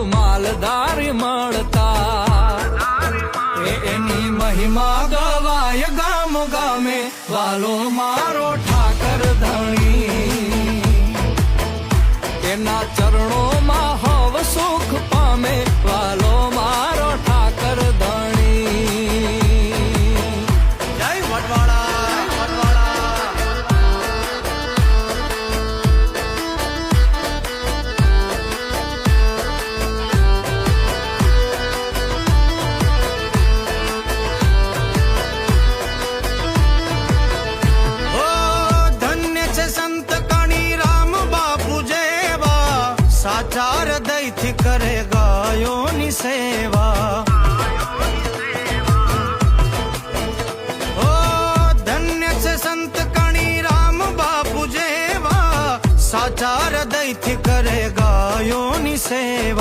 માલધારી મળતા એની મહિમા ગવાય ગામ ગામે વાલો મારો ઠાકર ધણી એના ચરણોમાં હવ સુખ પામે વાલો મારો ઠાકર ધણી જય વડવાળા સાચા હૃદયથી કરે ગાયોની સેવા ઓ ધન્ય છે સંત કણી રામ બાપુ જેવા સાચા હૃદયથી કરે ગાયોની સેવા